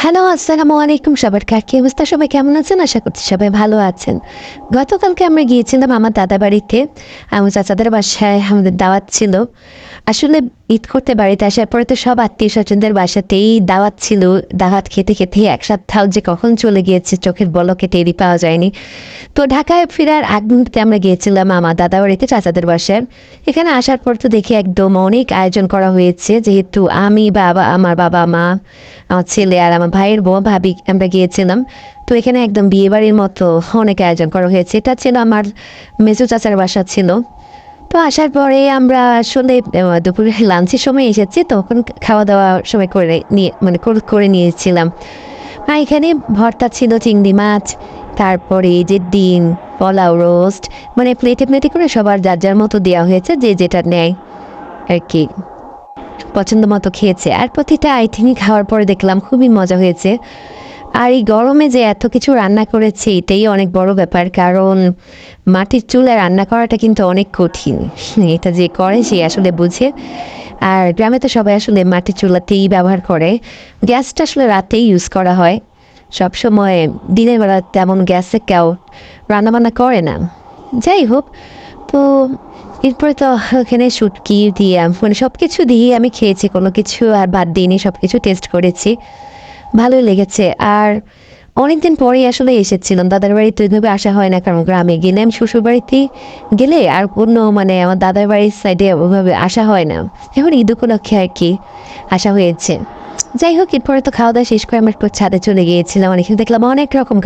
Hello, আসসালামু আলাইকুম সবার কি অবস্থা? সবাই কেমন আছেন? আশা করছি সবাই ভালো আছেন। গতকালকে আমরা গিয়েছিলাম আমার দাদা বাড়িতে। আমার চাচাদের বাসায় আমাদের দাওয়াত ছিল। আসলে ঈদ করতে বাড়িতে আসার পরে তো সব আত্মীয়-স্বজনদের বাসাতেই দাওয়াত ছিল। দাওয়াত খেতে, খেতে এক সপ্তাহ যে কখন চলে গিয়েছে চোখের পলকে টেরই পাওয়া যায়নি। তো ঢাকায় ফেরার আগ মুহূর্তে আমরা গিয়েছিলাম আমার দাদা বাড়িতে চাচাদের বাসায়। এখানে আসার পর তো দেখি একদম অনেক আয়োজন করা হয়েছে। যেহেতু আমি, বাবা, আমার বাবা, মা, আমার ছেলে আর আমার ভাইয়ের বউ, ভাবি আমরা গিয়েছিলাম। তো এখানে একদম বিয়েবাড়ির মতো অনেক আয়োজন করা হয়েছে। এটা ছিল আমার মেজো চাচার বাসা ছিল। তো আসার পরে আমরা আসলে দুপুরে লাঞ্চের সময় এসেছি, তখন খাওয়া দাওয়ার সময় করে নিয়ে করে নিয়েছিলাম। আর এখানে ভর্তা ছিল চিংড়ি মাছ, তারপরে এই যে ডিম, পোলাও, রোস্ট, মানে প্লেটে প্লেটে করে সবার যার যার মতো দেওয়া হয়েছে, যে যেটা নেয় আর কি পছন্দ মতো খেয়েছে। আর প্রতিটা আইটেমই খাওয়ার পরে দেখলাম খুবই মজা হয়েছে। আর এই গরমে যে এত কিছু রান্না করেছে এটাই অনেক বড় ব্যাপার, কারণ মাটির চুলায় রান্না করাটা কিন্তু অনেক কঠিন। এটা যে করে সে আসলে বুঝে। আর গ্রামে তো সবাই আসলে মাটির চুলাতেই ব্যবহার করে। গ্যাসটা আসলে রাতেই ইউজ করা হয়। সবসময় দিনের বেলা তেমন গ্যাসে কেউ রান্নাবান্না করে না। যাই হোক, তো এরপরে তো ওখানে শুটকি দিয়ে মানে সব কিছু দিয়ে আমি খেয়েছি, কোনো কিছু আর বাদ দিইনি, সব কিছু টেস্ট করেছি, ভালোই লেগেছে। আর অনেকদিন পরেই আসলে এসেছিলাম দাদার বাড়িতে, ওইভাবে আসা হয় না, কারণ গ্রামে গেলে আমি শ্বশুর বাড়িতে গেলে আর অন্য মানে আমার দাদার বাড়ির সাইডে ওইভাবে আসা হয় না। এখন ঈদ উপলক্ষে আর কি আসা হয়েছে। যাই হোক, এরপরে তো খাওয়া দাওয়া শেষ করে আমরা একটু ছাদে চলে গিয়েছিলাম। আর এখানে দেখলাম অনেক রকম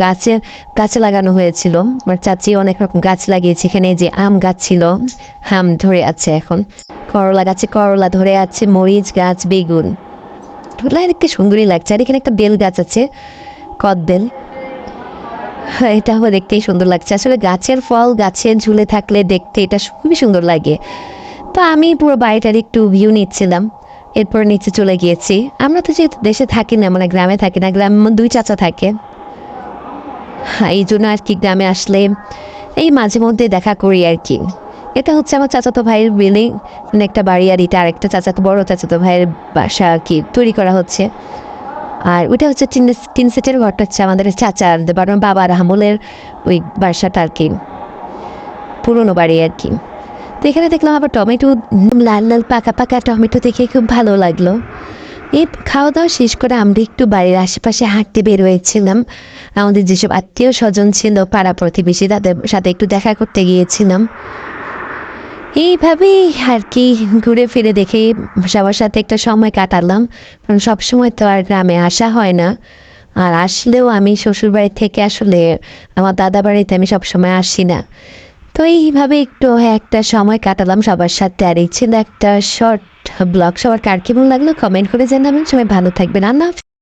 গাছে লাগানো হয়েছিল। আমার চাচি অনেক রকম গাছ লাগিয়েছে। এখানে যে আম গাছ ছিল, আম ধরে আছে এখন। করলা গাছে করলা ধরে আছে, মরিচ গাছ, বেগুন, এগুলো দেখতে সুন্দরই লাগছে। আর এখানে একটা বেল গাছ আছে, কদবেল। হ্যাঁ, এটাও দেখতেই সুন্দর লাগছে। আসলে গাছের ফল গাছে ঝুলে থাকলে দেখতে এটা খুবই সুন্দর লাগে। তো আমি পুরো বাড়িটার একটু ভিউ নিচ্ছিলাম, এরপর নিচে চলে গিয়েছি। আমরা তো যেহেতু দেশে থাকি না, মানে গ্রামে থাকি না, গ্রামে আমার দুই চাচা থাকে। হ্যাঁ, এই জন্য আর কি গ্রামে আসলে এই মাঝে মধ্যে দেখা করি আর কি। এটা হচ্ছে আমার চাচাতো ভাইয়ের বিল্ডিং, মানে একটা বাড়ি, আর এটা আরেকটা চাচাতো বড় চাচাতো ভাইয়ের বাসা আর কি তৈরি করা হচ্ছে। আর ওইটা হচ্ছে তিন সেটের ঘরটা হচ্ছে আমাদের চাচার বাবার আমলের ওই বাসাটা আর কি, পুরোনো বাড়ি আর কি। তো এখানে দেখলাম আবার টমেটো, লাল লাল পাকা পাকা টমেটো দেখে খুব ভালো লাগলো। এই খাওয়া দাওয়া শেষ করে আমরা একটু বাড়ির আশেপাশে হাঁটতে বের হয়েছিলাম। আমাদের যেসব আত্মীয় স্বজন ছিল, পাড়া প্রতিবেশী, তাদের সাথে একটু দেখা করতে গিয়েছিলাম। এইভাবেই আর কি ঘুরে ফিরে দেখে সবার সাথে একটা সময় কাটালাম, কারণ সবসময় তো আর গ্রামে আসা হয় না। আর আসলেও আমি শ্বশুরবাড়ি থেকে আসলে আমার দাদা বাড়িতে আমি সবসময় আসি না। তো এইভাবে একটু একটা সময় কাটালাম সবার সাথে। আর এই ছিল একটা শর্ট ব্লগ। সবার কার কেমন লাগলো কমেন্ট করে জানাবেন। সবাই ভালো থাকবেন। আল্লাহ হাফেজ।